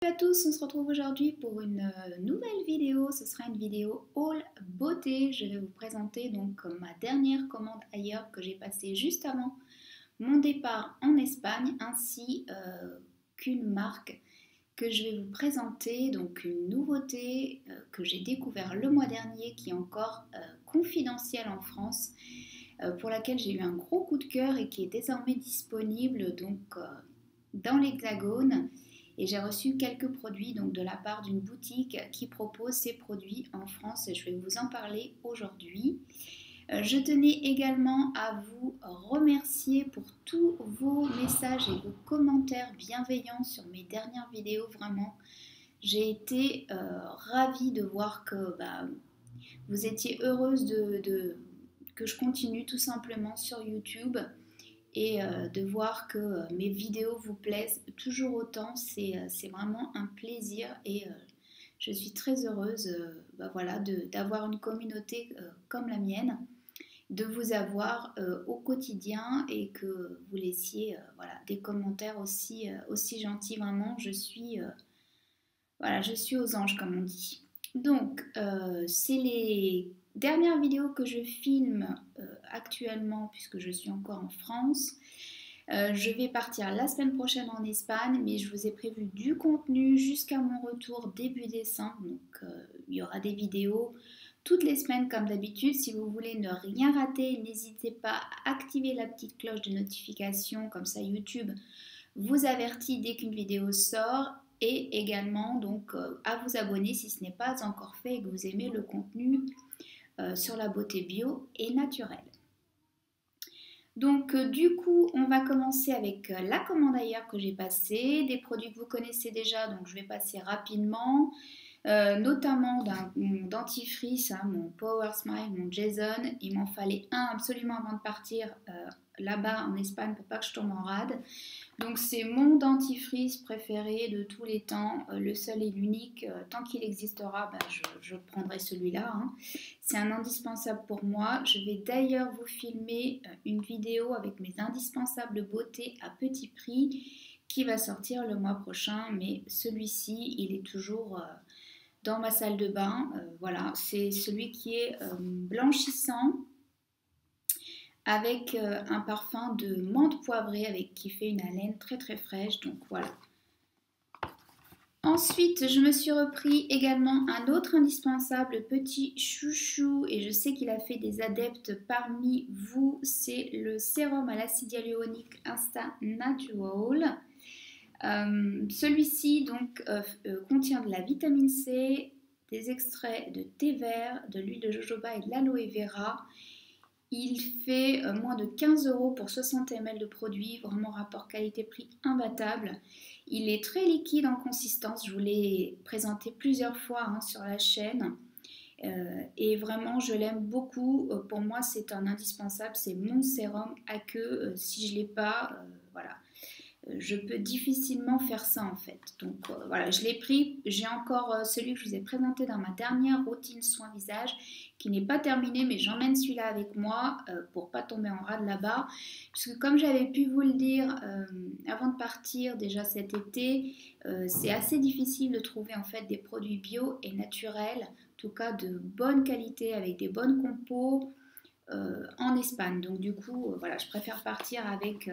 à tous, on se retrouve aujourd'hui pour une nouvelle vidéo. Ce sera une vidéo haul beauté. Je vais vous présenter donc ma dernière commande ailleurs que j'ai passée juste avant mon départ en Espagne, ainsi qu'une marque que je vais vous présenter, donc une nouveauté que j'ai découvert le mois dernier qui est encore confidentielle en France, pour laquelle j'ai eu un gros coup de cœur et qui est désormais disponible donc dans l'Hexagone. Et j'ai reçu quelques produits donc de la part d'une boutique qui propose ces produits en France et je vais vous en parler aujourd'hui. Je tenais également à vous remercier pour tous vos messages et vos commentaires bienveillants sur mes dernières vidéos. Vraiment, j'ai été ravie de voir que vous étiez heureuse que je continue tout simplement sur YouTube. Et de voir que mes vidéos vous plaisent toujours autant, c'est vraiment un plaisir et je suis très heureuse voilà, d'avoir une communauté comme la mienne, de vous avoir au quotidien et que vous laissiez voilà, des commentaires aussi gentils. Vraiment, voilà, je suis aux anges comme on dit. Donc, c'est les dernières vidéos que je filme actuellement puisque je suis encore en France. Je vais partir la semaine prochaine en Espagne, mais je vous ai prévu du contenu jusqu'à mon retour début décembre. Donc, il y aura des vidéos toutes les semaines comme d'habitude. Si vous voulez ne rien rater, n'hésitez pas à activer la petite cloche de notification, comme ça YouTube vous avertit dès qu'une vidéo sort. Et également donc à vous abonner si ce n'est pas encore fait et que vous aimez le contenu sur la beauté bio et naturelle. Donc du coup on va commencer avec la commande ailleurs que j'ai passée, des produits que vous connaissez déjà, donc je vais passer rapidement, notamment mon dentifrice, mon Power Smile, mon Jason. Il m'en fallait un absolument avant de partir là-bas en Espagne pour pas que je tombe en rade. Donc c'est mon dentifrice préféré de tous les temps, le seul et l'unique. Tant qu'il existera, je prendrai celui-là. C'est un indispensable pour moi. Je vais d'ailleurs vous filmer une vidéo avec mes indispensables beauté à petit prix qui va sortir le mois prochain. Mais celui-ci, il est toujours dans ma salle de bain. Voilà, c'est celui qui est blanchissant, avec un parfum de menthe poivrée qui fait une haleine très très fraîche, donc voilà. Ensuite, je me suis repris également un autre indispensable petit chouchou et je sais qu'il a fait des adeptes parmi vous, c'est le sérum à l'acide hyaluronique Insta Natural. Celui-ci donc contient de la vitamine C, des extraits de thé vert, de l'huile de jojoba et de l'aloe vera. Il fait moins de 15 € pour 60 ml de produit, vraiment rapport qualité-prix imbattable. Il est très liquide en consistance, je vous l'ai présenté plusieurs fois sur la chaîne. Et vraiment je l'aime beaucoup. Pour moi c'est un indispensable, c'est mon sérum à queue. Si je ne l'ai pas, voilà. Je peux difficilement faire ça en fait. Donc voilà, je l'ai pris. J'ai encore celui que je vous ai présenté dans ma dernière routine soin visage qui n'est pas terminé, mais j'emmène celui-là avec moi pour pas tomber en rade là-bas. Puisque comme j'avais pu vous le dire avant de partir déjà cet été, c'est assez difficile de trouver en fait des produits bio et naturels, en tout cas de bonne qualité avec des bonnes compos en Espagne. Donc du coup, voilà, je préfère partir avec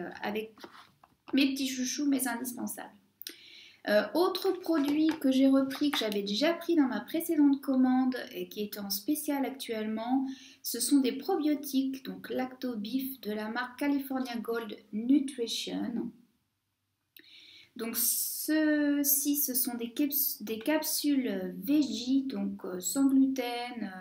mes petits chouchous, mes indispensables. Autre produit que j'ai repris, que j'avais déjà pris dans ma précédente commande et qui est en spécial actuellement, ce sont des probiotiques, donc Lactobif de la marque California Gold Nutrition. Donc ceux-ci, ce sont des capsules veggie, donc sans gluten,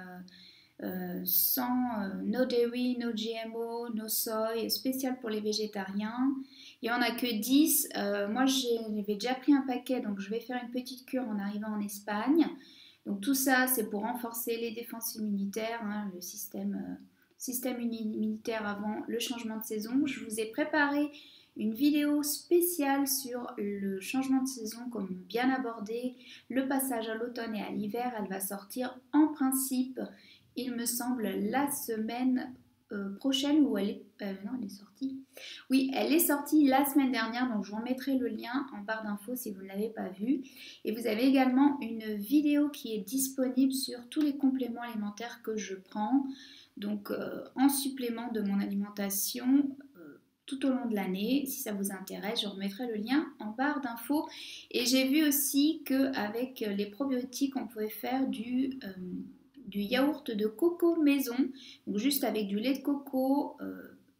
no dairy, no GMO, no soy, spécial pour les végétariens. Il n'y en a que 10. Moi, j'avais déjà pris un paquet, donc je vais faire une petite cure en arrivant en Espagne. Donc tout ça, c'est pour renforcer les défenses immunitaires, le système immunitaire avant le changement de saison. Je vous ai préparé une vidéo spéciale sur le changement de saison, comme bien abordé, le passage à l'automne et à l'hiver. Elle va sortir en principe, il me semble, la semaine prochaine où elle est... non, elle est sortie. Oui, elle est sortie la semaine dernière, donc je vous remettrai le lien en barre d'infos si vous ne l'avez pas vu. Et vous avez également une vidéo qui est disponible sur tous les compléments alimentaires que je prends, donc en supplément de mon alimentation tout au long de l'année. Si ça vous intéresse, je remettrai le lien en barre d'infos. Et j'ai vu aussi qu'avec les probiotiques, on pouvait faire du yaourt de coco maison, donc juste avec du lait de coco,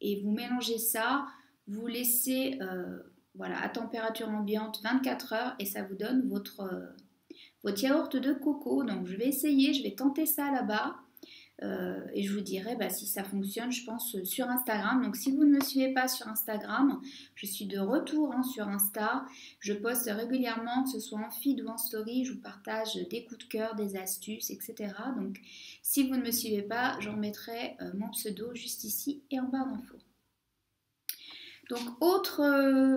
et vous mélangez ça, vous laissez voilà, à température ambiante 24 heures et ça vous donne votre yaourt de coco. Donc je vais essayer, je vais tenter ça là-bas. Et je vous dirai si ça fonctionne, je pense, sur Instagram. Donc si vous ne me suivez pas sur Instagram, je suis de retour sur Insta. Je poste régulièrement, que ce soit en feed ou en story. Je vous partage des coups de cœur, des astuces, etc. Donc si vous ne me suivez pas, je remettrai mon pseudo juste ici et en barre d'infos. Donc autre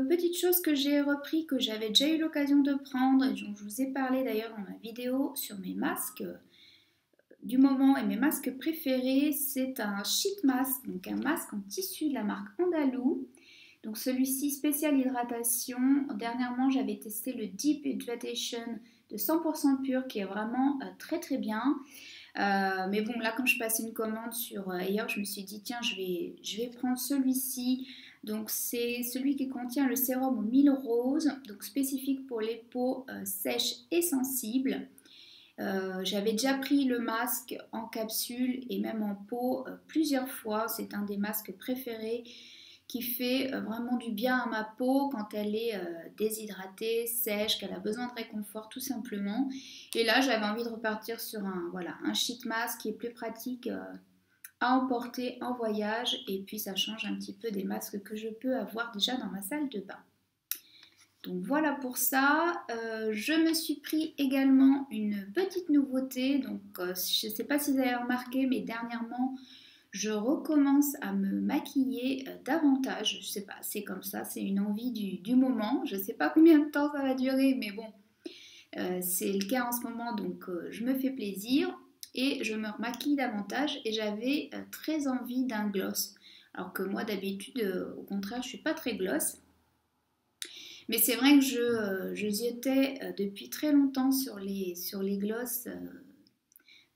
petite chose que j'ai repris, que j'avais déjà eu l'occasion de prendre et dont je vous ai parlé d'ailleurs dans ma vidéo sur mes masques du moment et mes masques préférés, c'est un sheet mask, donc un masque en tissu de la marque Andalou. Donc celui-ci spécial hydratation. Dernièrement, j'avais testé le Deep Hydration de 100% pur qui est vraiment très très bien. Mais bon, là, quand je passe une commande sur ailleurs, je me suis dit tiens, je vais prendre celui-ci. Donc c'est celui qui contient le sérum aux 1000 roses, donc spécifique pour les peaux sèches et sensibles. J'avais déjà pris le masque en capsule et même en pot plusieurs fois. C'est un des masques préférés qui fait vraiment du bien à ma peau quand elle est déshydratée, sèche, qu'elle a besoin de réconfort tout simplement. Et là, j'avais envie de repartir sur un sheet mask qui est plus pratique à emporter en voyage. Et puis, ça change un petit peu des masques que je peux avoir déjà dans ma salle de bain. Donc voilà pour ça. Je me suis pris également une petite nouveauté. Donc je ne sais pas si vous avez remarqué, mais dernièrement, je recommence à me maquiller davantage. Je ne sais pas, c'est comme ça, c'est une envie du moment. Je ne sais pas combien de temps ça va durer, mais bon, c'est le cas en ce moment, donc je me fais plaisir et je me maquille davantage. Et j'avais très envie d'un gloss. Alors que moi, d'habitude, au contraire, je ne suis pas très gloss. Mais c'est vrai que j'y étais depuis très longtemps sur les gloss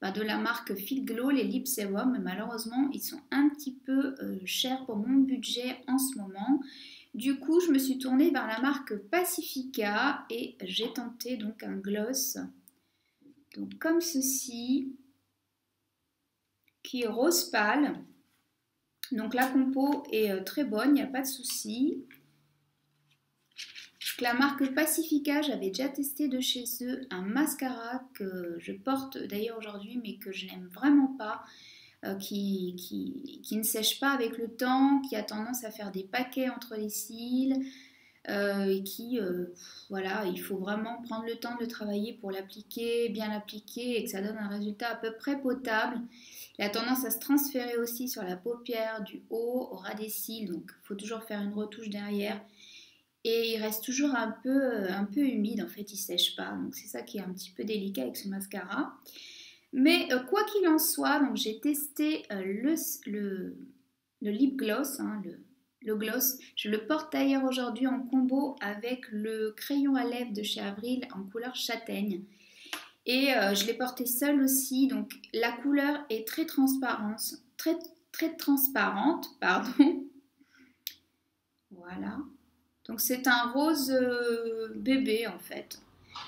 de la marque Fit Glow, les Lip Serum. Mais malheureusement, ils sont un petit peu chers pour mon budget en ce moment. Du coup, je me suis tournée vers la marque Pacifica et j'ai tenté donc un gloss donc comme ceci, qui est rose pâle. Donc la compo est très bonne, il n'y a pas de souci. La marque Pacifica, j'avais déjà testé de chez eux un mascara que je porte d'ailleurs aujourd'hui mais que je n'aime vraiment pas, qui ne sèche pas avec le temps, qui a tendance à faire des paquets entre les cils et qui, voilà, il faut vraiment prendre le temps de le travailler pour l'appliquer, bien l'appliquer et que ça donne un résultat à peu près potable. Il a tendance à se transférer aussi sur la paupière du haut au ras des cils, donc il faut toujours faire une retouche derrière. Et il reste toujours un peu humide, en fait, il sèche pas. Donc c'est ça qui est un petit peu délicat avec ce mascara. Mais quoi qu'il en soit, donc j'ai testé le lip gloss, le gloss. Je le porte d'ailleurs aujourd'hui en combo avec le crayon à lèvres de chez Avril en couleur châtaigne. Et je l'ai porté seule aussi, donc la couleur est très transparente, très transparente, pardon. Voilà. Donc c'est un rose bébé en fait.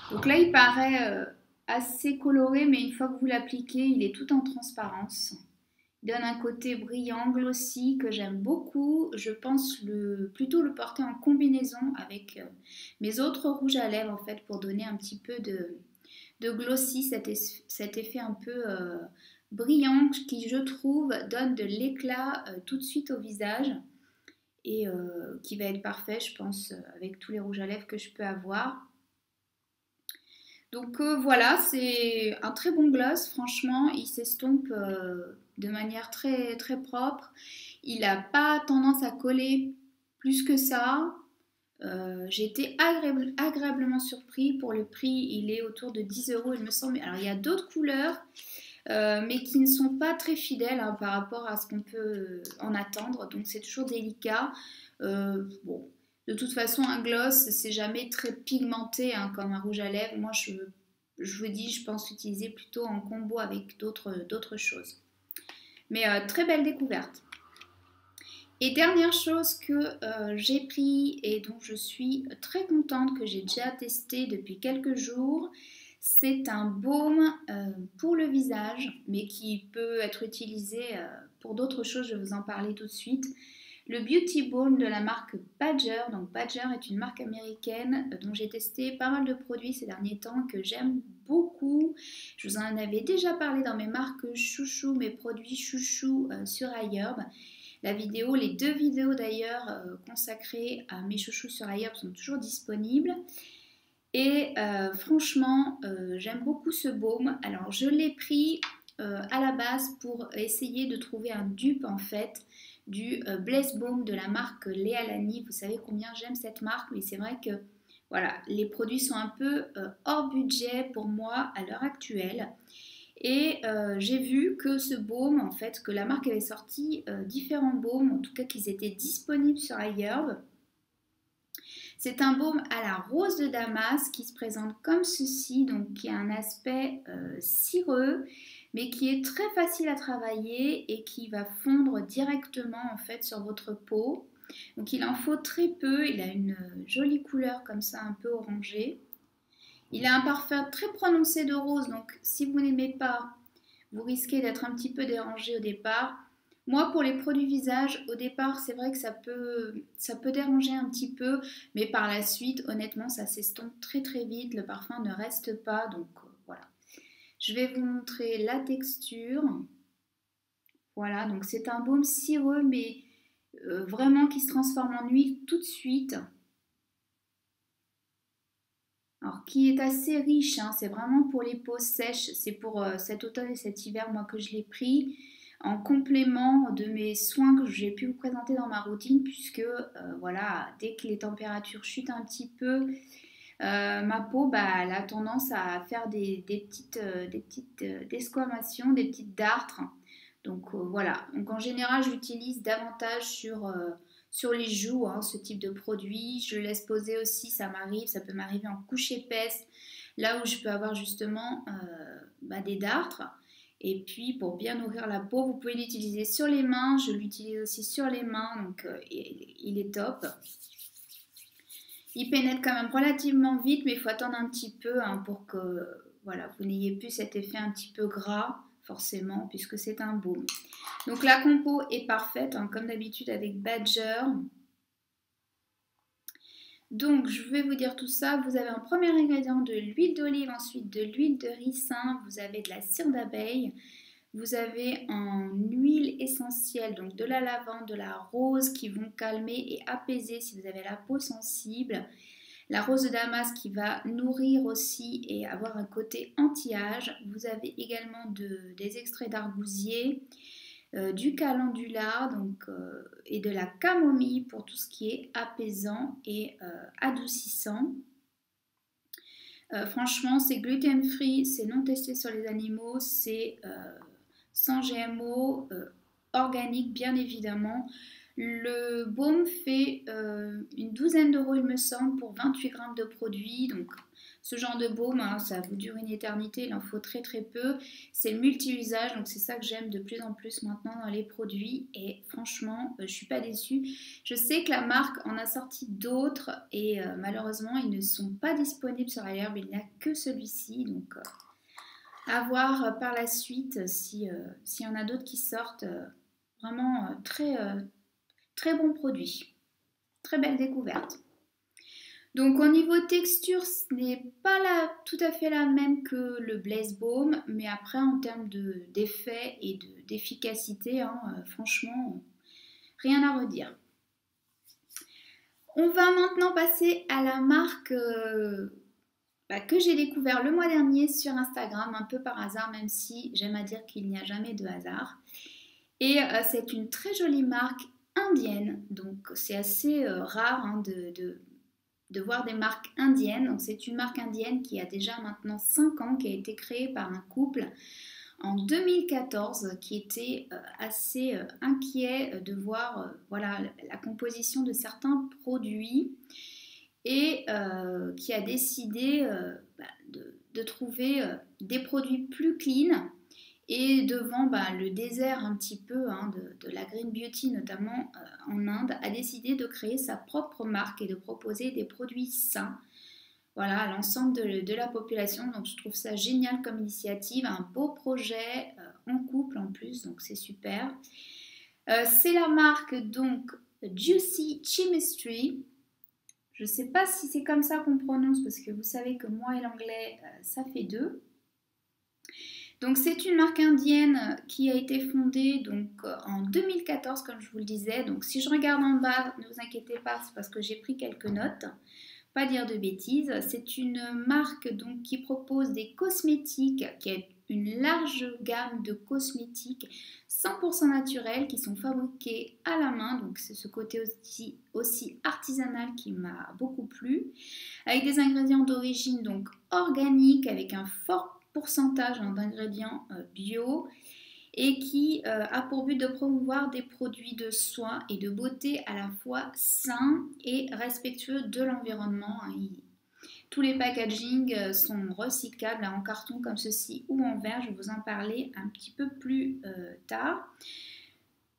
Donc là il paraît assez coloré, mais une fois que vous l'appliquez, il est tout en transparence. Il donne un côté brillant, glossy que j'aime beaucoup. Je pense plutôt le porter en combinaison avec mes autres rouges à lèvres en fait, pour donner un petit peu de glossy, cet effet un peu brillant qui je trouve donne de l'éclat tout de suite au visage. Et qui va être parfait, je pense, avec tous les rouges à lèvres que je peux avoir. Donc voilà, c'est un très bon gloss, franchement, il s'estompe de manière très, très propre. Il n'a pas tendance à coller plus que ça. J'ai été agréablement surpris. Pour le prix, il est autour de 10 €, il me semble. Alors, il y a d'autres couleurs. mais qui ne sont pas très fidèles hein, par rapport à ce qu'on peut en attendre. Donc c'est toujours délicat. Bon, de toute façon, un gloss, c'est jamais très pigmenté hein, comme un rouge à lèvres. Moi, je vous dis, je pense l'utiliser plutôt en combo avec d'autres choses. Mais très belle découverte. Et dernière chose que j'ai pris et dont je suis très contente, que j'ai déjà testé depuis quelques jours, c'est un baume pour le visage, mais qui peut être utilisé pour d'autres choses, je vais vous en parler tout de suite. Le Beauty Balm de la marque Badger. Donc Badger est une marque américaine dont j'ai testé pas mal de produits ces derniers temps que j'aime beaucoup. Je vous en avais déjà parlé dans mes marques chouchou, mes produits chouchou sur iHerb. Les 2 vidéos d'ailleurs consacrées à mes chouchous sur iHerb sont toujours disponibles. Et franchement, j'aime beaucoup ce baume. Alors je l'ai pris à la base pour essayer de trouver un dupe en fait du Blaze Balm de la marque Léa Lani. Vous savez combien j'aime cette marque, mais c'est vrai que voilà, les produits sont un peu hors budget pour moi à l'heure actuelle. Et j'ai vu que ce baume, en fait, que la marque avait sorti différents baumes, en tout cas qu'ils étaient disponibles sur iHerb. C'est un baume à la rose de Damas qui se présente comme ceci, donc qui a un aspect cireux, mais qui est très facile à travailler et qui va fondre directement en fait sur votre peau. Donc il en faut très peu, il a une jolie couleur comme ça, un peu orangée. Il a un parfum très prononcé de rose, donc si vous n'aimez pas, vous risquez d'être un petit peu dérangé au départ. Moi, pour les produits visage, au départ, c'est vrai que ça peut déranger un petit peu, mais par la suite, honnêtement, ça s'estompe très très vite, le parfum ne reste pas, donc voilà. Je vais vous montrer la texture. Voilà, donc c'est un baume cireux, mais vraiment qui se transforme en huile tout de suite. Alors, qui est assez riche, hein, c'est vraiment pour les peaux sèches. C'est pour cet automne et cet hiver, moi, que je l'ai pris en complément de mes soins que j'ai pu vous présenter dans ma routine, puisque voilà, dès que les températures chutent un petit peu, ma peau, bah, elle a tendance à faire des petites desquamations, des petites dartres. Donc voilà, donc en général, j'utilise davantage sur les joues, hein, ce type de produit. Je le laisse poser aussi, ça peut m'arriver en couche épaisse, là où je peux avoir justement des dartres. Et puis pour bien nourrir la peau, vous pouvez l'utiliser sur les mains. Je l'utilise aussi sur les mains, donc il est top. Il pénètre quand même relativement vite, mais il faut attendre un petit peu hein, pour que voilà, vous n'ayez plus cet effet un petit peu gras, forcément, puisque c'est un baume. Donc la compo est parfaite, hein, comme d'habitude avec Badger. Donc je vais vous dire tout ça. Vous avez en premier ingrédient de l'huile d'olive, ensuite de l'huile de ricin, vous avez de la cire d'abeille, vous avez en huile essentielle, donc de la lavande, de la rose qui vont calmer et apaiser si vous avez la peau sensible. La rose de Damas qui va nourrir aussi et avoir un côté anti-âge. Vous avez également des extraits d'arbousier, du calendula et de la camomille pour tout ce qui est apaisant et adoucissant. Franchement, c'est gluten free, c'est non testé sur les animaux, c'est sans GMO, organique bien évidemment. Le baume fait une douzaine d'euros il me semble pour 28 grammes de produit. Donc ce genre de baume, hein, ça vous dure une éternité, il en faut très très peu. C'est multi-usage, donc c'est ça que j'aime de plus en plus maintenant dans les produits. Et franchement, je ne suis pas déçue. Je sais que la marque en a sorti d'autres et malheureusement, ils ne sont pas disponibles sur iHerb. Il n'y a que celui-ci. Donc à voir par la suite s'il y en a d'autres qui sortent. Vraiment très bon produit. Très belle découverte. Donc au niveau texture, ce n'est pas tout à fait la même que le Blaze Balm, mais après en termes d'effet et d'efficacité, hein, franchement, rien à redire. On va maintenant passer à la marque que j'ai découvert le mois dernier sur Instagram, un peu par hasard, même si j'aime à dire qu'il n'y a jamais de hasard. Et c'est une très jolie marque indienne, donc c'est assez rare hein, de voir des marques indiennes. Donc c'est une marque indienne qui a déjà maintenant 5 ans, qui a été créée par un couple en 2014 qui était assez inquiet de voir voilà, la composition de certains produits et qui a décidé de trouver des produits plus clean. Et devant le désert un petit peu de la Green Beauty, notamment en Inde, a décidé de créer sa propre marque et de proposer des produits sains, voilà, à l'ensemble de la population. Donc je trouve ça génial comme initiative, un beau projet en couple en plus, donc c'est super. C'est la marque donc Juicy Chemistry. Je ne sais pas si c'est comme ça qu'on prononce parce que vous savez que moi et l'anglais, ça fait deux. Donc c'est une marque indienne qui a été fondée donc en 2014 comme je vous le disais. Donc si je regarde en bas, ne vous inquiétez pas, c'est parce que j'ai pris quelques notes. Pas dire de bêtises. C'est une marque donc qui propose des cosmétiques, qui a une large gamme de cosmétiques 100% naturels qui sont fabriqués à la main. Donc c'est ce côté aussi artisanal qui m'a beaucoup plu. Avec des ingrédients d'origine donc organique, avec un fort pourcentage d'ingrédients bio et qui a pour but de promouvoir des produits de soins et de beauté à la fois sains et respectueux de l'environnement. Tous les packagings sont recyclables en carton comme ceci ou en verre. Je vais vous en parler un petit peu plus tard.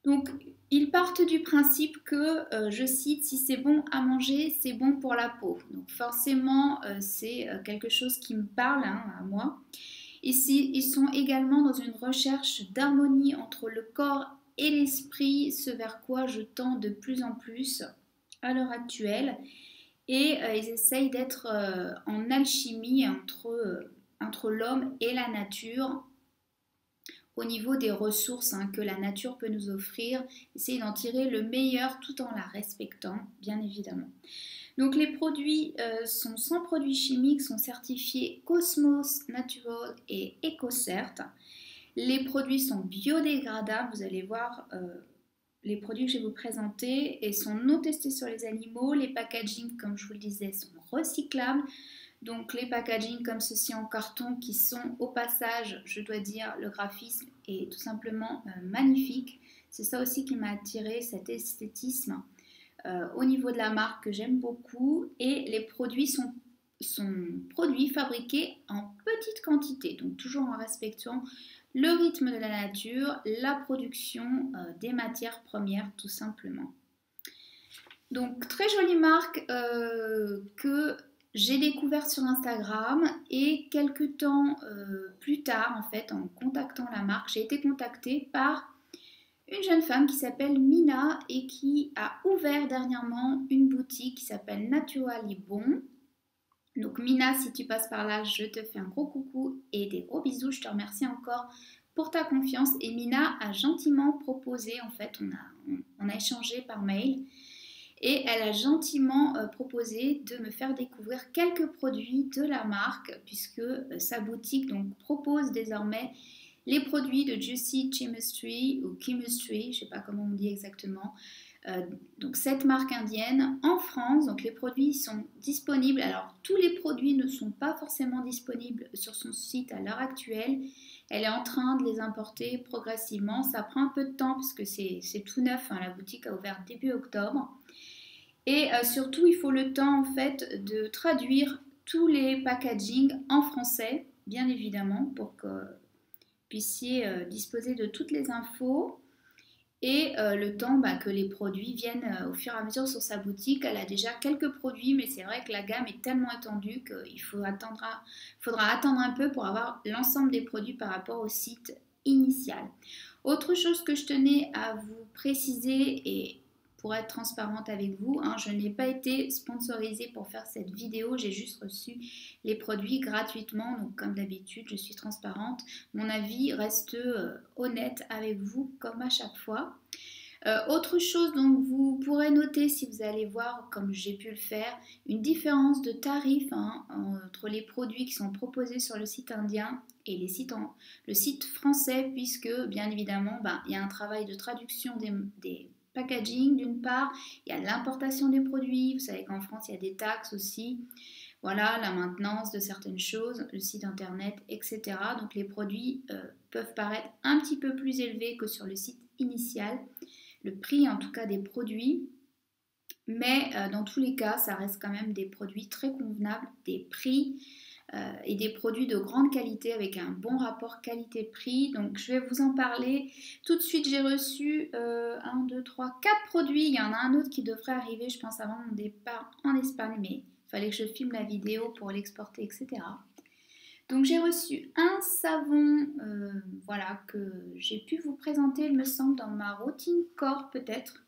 Donc, ils partent du principe que, je cite, si c'est bon à manger, c'est bon pour la peau. Donc, forcément, c'est quelque chose qui me parle à moi. Ici, ils sont également dans une recherche d'harmonie entre le corps et l'esprit, ce vers quoi je tends de plus en plus à l'heure actuelle. Et ils essayent d'être en alchimie entre l'homme et la nature au niveau des ressources que la nature peut nous offrir, essayer d'en tirer le meilleur tout en la respectant, bien évidemment. Donc les produits sont sans produits chimiques, sont certifiés Cosmos Natural et EcoCert. Les produits sont biodégradables, vous allez voir les produits que je vais vous présenter et sont non testés sur les animaux. Les packagings, comme je vous le disais, sont recyclables. Donc les packagings comme ceci en carton qui sont au passage, je dois dire, le graphisme est tout simplement magnifique. C'est ça aussi qui m'a attiré, cet esthétisme au niveau de la marque que j'aime beaucoup. Et les produits sont produits fabriqués en petite quantité, donc toujours en respectant le rythme de la nature, la production des matières premières tout simplement. Donc très jolie marque que j'ai découverte sur Instagram et quelques temps plus tard, en fait, en contactant la marque, j'ai été contactée par une jeune femme qui s'appelle Mina et qui a ouvert dernièrement une boutique qui s'appelle Naturally Bon. Donc Mina, si tu passes par là, je te fais un gros coucou et des gros bisous. Je te remercie encore pour ta confiance. Et Mina a gentiment proposé, en fait, on a échangé par mail. Et elle a gentiment proposé de me faire découvrir quelques produits de la marque puisque sa boutique donc, propose désormais les produits de Juicy Chemistry ou Chemistry, je ne sais pas comment on dit exactement, donc cette marque indienne en France. Donc les produits sont disponibles. Alors tous les produits ne sont pas forcément disponibles sur son site à l'heure actuelle. Elle est en train de les importer progressivement. Ça prend un peu de temps parce que c'est tout neuf. La boutique a ouvert début octobre. Et surtout, il faut le temps en fait de traduire tous les packagings en français, bien évidemment, pour que vous puissiez disposer de toutes les infos. Et le temps que les produits viennent au fur et à mesure sur sa boutique. Elle a déjà quelques produits, mais c'est vrai que la gamme est tellement étendue qu'il faudra attendre un peu pour avoir l'ensemble des produits par rapport au site initial. Autre chose que je tenais à vous préciser et pour être transparente avec vous, je n'ai pas été sponsorisée pour faire cette vidéo, j'ai juste reçu les produits gratuitement, donc comme d'habitude je suis transparente, mon avis reste honnête avec vous comme à chaque fois. Autre chose, donc vous pourrez noter si vous allez voir, comme j'ai pu le faire, une différence de tarif entre les produits qui sont proposés sur le site indien et le site français, puisque bien évidemment il y a un travail de traduction des packaging d'une part, il y a l'importation des produits, vous savez qu'en France il y a des taxes aussi. voilà, la maintenance de certaines choses, le site internet, etc. Donc les produits peuvent paraître un petit peu plus élevés que sur le site initial, le prix en tout cas des produits, mais dans tous les cas, ça reste quand même des produits très convenables, des prix et des produits de grande qualité avec un bon rapport qualité-prix. Donc je vais vous en parler. Tout de suite, j'ai reçu 1, 2, 3, 4 produits. Il y en a un autre qui devrait arriver, je pense, avant mon départ en Espagne, mais il fallait que je filme la vidéo pour l'exporter, etc. Donc j'ai reçu un savon, voilà, que j'ai pu vous présenter, il me semble, dans ma routine corps peut-être,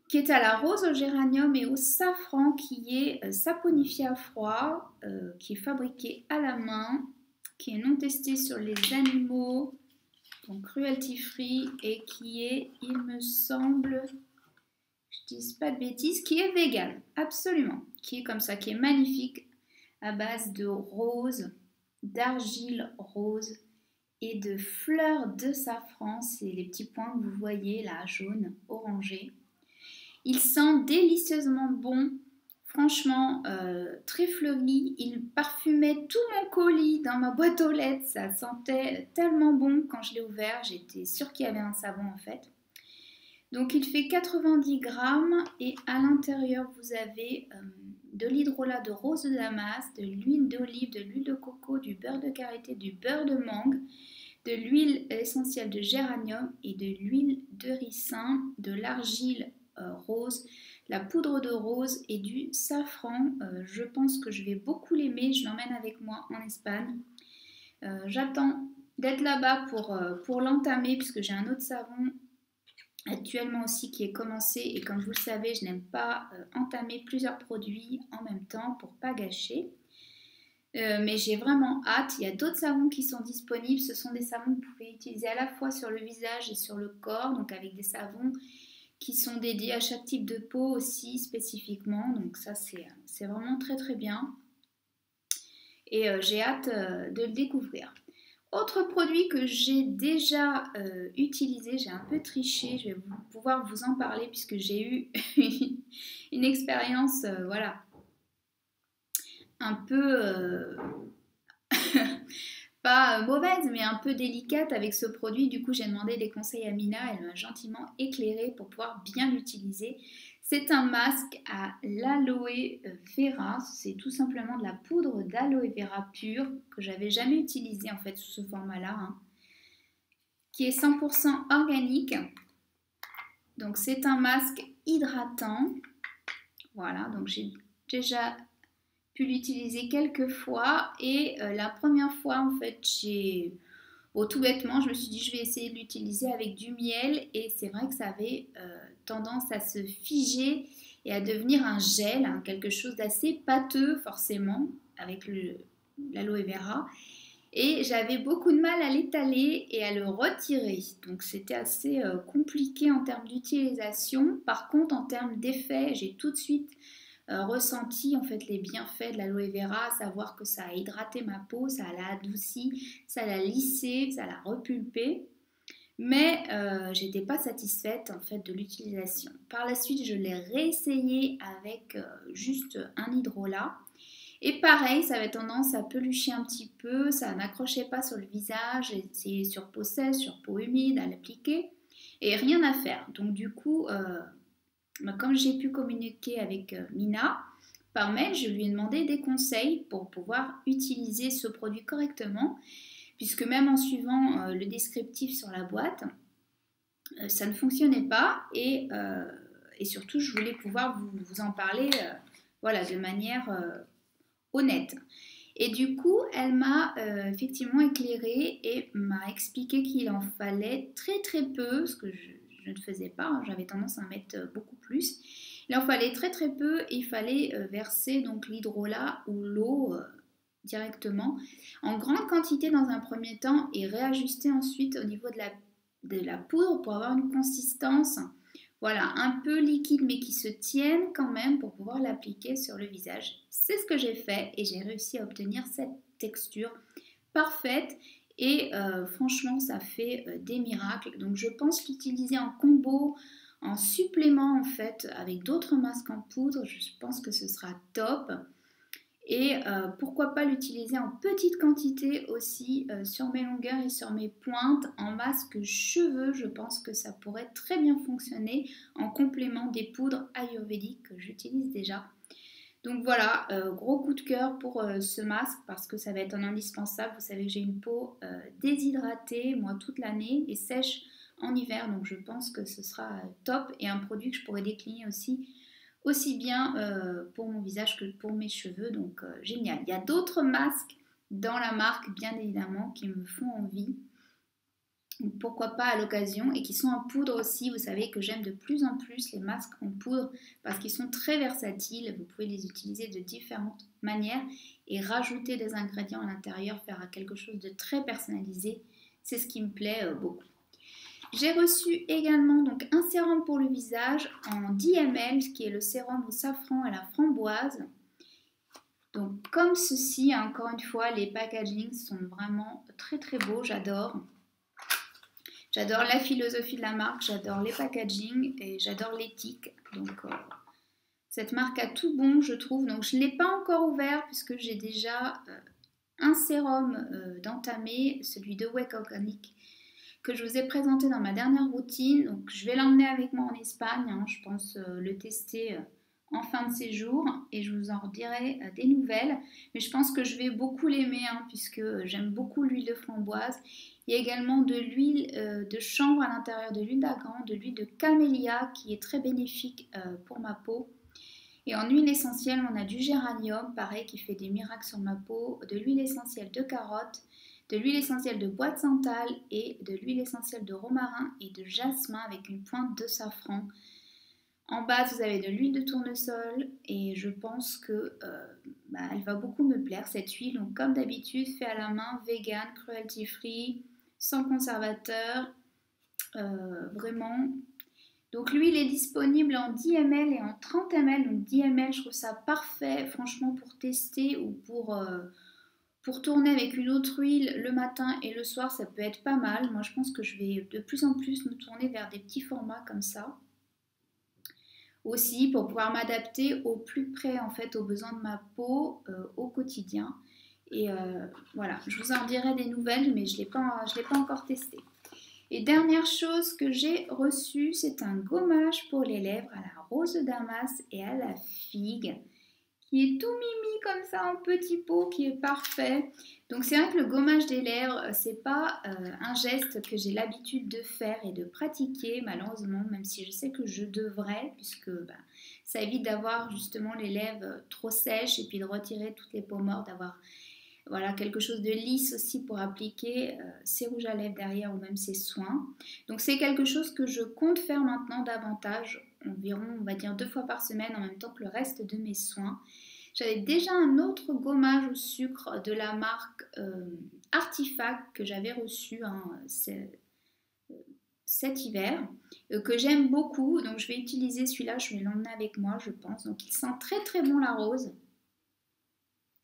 qui est à la rose, au géranium et au safran, qui est saponifié à froid, qui est fabriqué à la main, qui est non testé sur les animaux, donc cruelty free, et qui est, il me semble, je dis pas de bêtises, qui est vegan, absolument, qui est comme ça, qui est magnifique, à base de rose, d'argile rose et de fleurs de safran, c'est les petits points que vous voyez là, jaune, orangé. Il sent délicieusement bon, franchement très fleuri. Il parfumait tout mon colis dans ma boîte aux lettres. Ça sentait tellement bon quand je l'ai ouvert. J'étais sûre qu'il y avait un savon en fait. Donc il fait 90 grammes et à l'intérieur vous avez de l'hydrolat de rose de Damas, de l'huile d'olive, de l'huile de coco, du beurre de karité, du beurre de mangue, de l'huile essentielle de géranium et de l'huile de ricin, de l'argile rose, la poudre de rose et du safran. Je pense que je vais beaucoup l'aimer, je l'emmène avec moi en Espagne. J'attends d'être là-bas pour l'entamer puisque j'ai un autre savon actuellement aussi qui est commencé et comme vous le savez, je n'aime pas entamer plusieurs produits en même temps pour pas gâcher. Mais j'ai vraiment hâte. Il y a d'autres savons qui sont disponibles. Ce sont des savons que vous pouvez utiliser à la fois sur le visage et sur le corps, donc avec des savons qui sont dédiés à chaque type de peau aussi spécifiquement. Donc ça c'est vraiment très très bien. Et j'ai hâte de le découvrir. Autre produit que j'ai déjà utilisé, j'ai un peu triché, je vais pouvoir vous en parler puisque j'ai eu une expérience, voilà, un peu pas mauvaise, mais un peu délicate avec ce produit. Du coup, j'ai demandé des conseils à Mina. Elle m'a gentiment éclairé pour pouvoir bien l'utiliser. C'est un masque à l'aloe vera. C'est tout simplement de la poudre d'aloe vera pure que j'avais jamais utilisée en fait sous ce format-là, hein, qui est 100% organique. Donc, c'est un masque hydratant. Voilà, donc j'ai déjà pu l'utiliser quelques fois et la première fois en fait tout bêtement je me suis dit je vais essayer de l'utiliser avec du miel et c'est vrai que ça avait tendance à se figer et à devenir un gel, hein, quelque chose d'assez pâteux forcément avec l'aloe vera et j'avais beaucoup de mal à l'étaler et à le retirer, donc c'était assez compliqué en termes d'utilisation. Par contre en termes d'effet j'ai tout de suite ressenti en fait les bienfaits de l'aloe vera, à savoir que ça a hydraté ma peau, ça l'a adouci, ça l'a lissé, ça l'a repulpé. Mais j'étais pas satisfaite en fait de l'utilisation. Par la suite, je l'ai réessayé avec juste un hydrolat. Et pareil, ça avait tendance à pelucher un petit peu, ça n'accrochait pas sur le visage, j'ai essayé sur peau sèche, sur peau humide à l'appliquer et rien à faire. Donc du coup, comme j'ai pu communiquer avec Mina par mail, je lui ai demandé des conseils pour pouvoir utiliser ce produit correctement, puisque même en suivant le descriptif sur la boîte, ça ne fonctionnait pas et surtout je voulais pouvoir vous en parler voilà, de manière honnête. Et du coup, elle m'a effectivement éclairée et m'a expliqué qu'il en fallait très très peu, ce que je ne faisais pas, hein, j'avais tendance à en mettre beaucoup plus. Il en fallait très très peu et il fallait verser donc l'hydrolat ou l'eau directement en grande quantité dans un premier temps et réajuster ensuite au niveau de la poudre pour avoir une consistance voilà, un peu liquide mais qui se tienne quand même pour pouvoir l'appliquer sur le visage. C'est ce que j'ai fait et j'ai réussi à obtenir cette texture parfaite et franchement ça fait des miracles. Donc je pense l'utiliser en combo, en supplément en fait avec d'autres masques en poudre. Je pense que ce sera top. Et pourquoi pas l'utiliser en petite quantité aussi sur mes longueurs et sur mes pointes en masque cheveux. Je pense que ça pourrait très bien fonctionner en complément des poudres ayurvédiques que j'utilise déjà. Donc voilà, gros coup de cœur pour ce masque parce que ça va être un indispensable. Vous savez que j'ai une peau déshydratée, moi, toute l'année et sèche en hiver. Donc je pense que ce sera top et un produit que je pourrais décliner aussi bien pour mon visage que pour mes cheveux. Donc génial. Il y a d'autres masques dans la marque, bien évidemment, qui me font envie. Pourquoi pas à l'occasion et qui sont en poudre aussi. Vous savez que j'aime de plus en plus les masques en poudre parce qu'ils sont très versatiles. Vous pouvez les utiliser de différentes manières et rajouter des ingrédients à l'intérieur, faire quelque chose de très personnalisé. C'est ce qui me plaît beaucoup. J'ai reçu également donc un sérum pour le visage en 10 ml qui est le sérum au safran à la framboise. Donc comme ceci, encore une fois, les packagings sont vraiment très très beaux, j'adore. J'adore la philosophie de la marque, j'adore les packaging et j'adore l'éthique. Donc cette marque a tout bon, je trouve. Donc je ne l'ai pas encore ouvert puisque j'ai déjà un sérum d'entamé, celui de Wake Organic, que je vous ai présenté dans ma dernière routine. Donc je vais l'emmener avec moi en Espagne. Hein. Je pense le tester en fin de séjour et je vous en redirai des nouvelles. Mais je pense que je vais beaucoup l'aimer hein, puisque j'aime beaucoup l'huile de framboise. Il y a également de l'huile de chanvre à l'intérieur, de l'huile d'argan, de l'huile de camélia qui est très bénéfique pour ma peau. Et en huile essentielle, on a du géranium, pareil, qui fait des miracles sur ma peau, de l'huile essentielle de carotte, de l'huile essentielle de bois de santal et de l'huile essentielle de romarin et de jasmin avec une pointe de safran. En base, vous avez de l'huile de tournesol et je pense que elle va beaucoup me plaire cette huile. Donc, comme d'habitude, fait à la main, vegan, cruelty free, sans conservateur, vraiment. Donc l'huile est disponible en 10 ml et en 30 ml. Donc 10 ml, je trouve ça parfait, franchement, pour tester ou pour tourner avec une autre huile le matin et le soir, ça peut être pas mal. Moi, je pense que je vais de plus en plus me tourner vers des petits formats comme ça. Aussi, pour pouvoir m'adapter au plus près, en fait, aux besoins de ma peau au quotidien. Et voilà, je vous en dirai des nouvelles, mais je ne l'ai pas encore testé. Et dernière chose que j'ai reçue, c'est un gommage pour les lèvres à la rose de Damas et à la figue, qui est tout mimi comme ça en petit pot, qui est parfait. Donc c'est vrai que le gommage des lèvres, c'est pas un geste que j'ai l'habitude de faire et de pratiquer, malheureusement, même si je sais que je devrais, puisque ça évite d'avoir justement les lèvres trop sèches et puis de retirer toutes les peaux mortes, d'avoir voilà, quelque chose de lisse aussi pour appliquer ses rouges à lèvres derrière ou même ses soins. Donc c'est quelque chose que je compte faire maintenant davantage, environ on va dire 2 fois par semaine en même temps que le reste de mes soins. J'avais déjà un autre gommage au sucre de la marque Artifact que j'avais reçu cet hiver, que j'aime beaucoup. Donc je vais utiliser celui-là, je vais l'emmener avec moi je pense. Donc il sent très très bon la rose,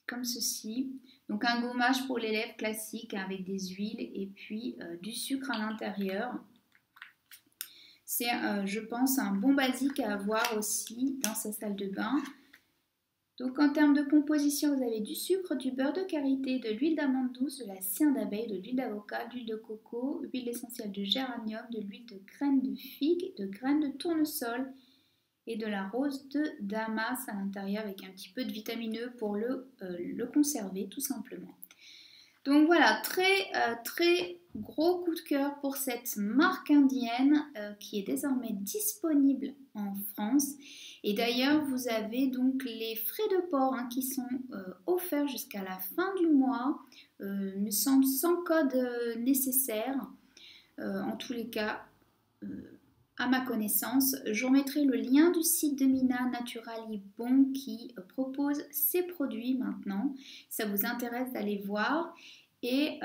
comme ceci. Donc un gommage pour les lèvres classique avec des huiles et puis du sucre à l'intérieur. C'est, je pense, un bon basique à avoir aussi dans sa salle de bain. Donc en termes de composition, vous avez du sucre, du beurre de karité, de l'huile d'amande douce, de la cire d'abeille, de l'huile d'avocat, de l'huile de coco, huile essentielle de géranium, de l'huile de graines de figue, de graines de tournesol et de la rose de Damas à l'intérieur avec un petit peu de vitamine E pour le conserver tout simplement. Donc voilà, très gros coup de cœur pour cette marque indienne qui est désormais disponible en France. Et d'ailleurs, vous avez donc les frais de port qui sont offerts jusqu'à la fin du mois, me semble sans code nécessaire. En tous les cas, à ma connaissance, je remettrai le lien du site de Mina Naturally Bon qui propose ces produits maintenant. Ça vous intéresse d'aller voir. Et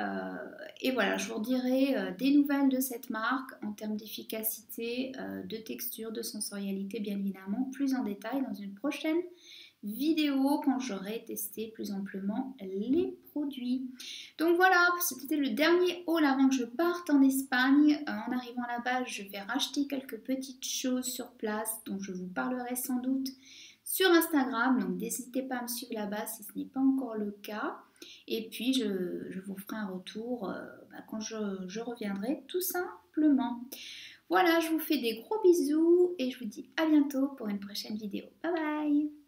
voilà, je vous redirai des nouvelles de cette marque en termes d'efficacité, de texture, de sensorialité, bien évidemment, plus en détail dans une prochaine vidéo quand j'aurai testé plus amplement les produits. Donc voilà, c'était le dernier haul avant que je parte en Espagne. En arrivant là-bas, je vais racheter quelques petites choses sur place dont je vous parlerai sans doute sur Instagram, donc n'hésitez pas à me suivre là-bas si ce n'est pas encore le cas. Et puis je vous ferai un retour quand je reviendrai tout simplement. Voilà, je vous fais des gros bisous et je vous dis à bientôt pour une prochaine vidéo. Bye bye!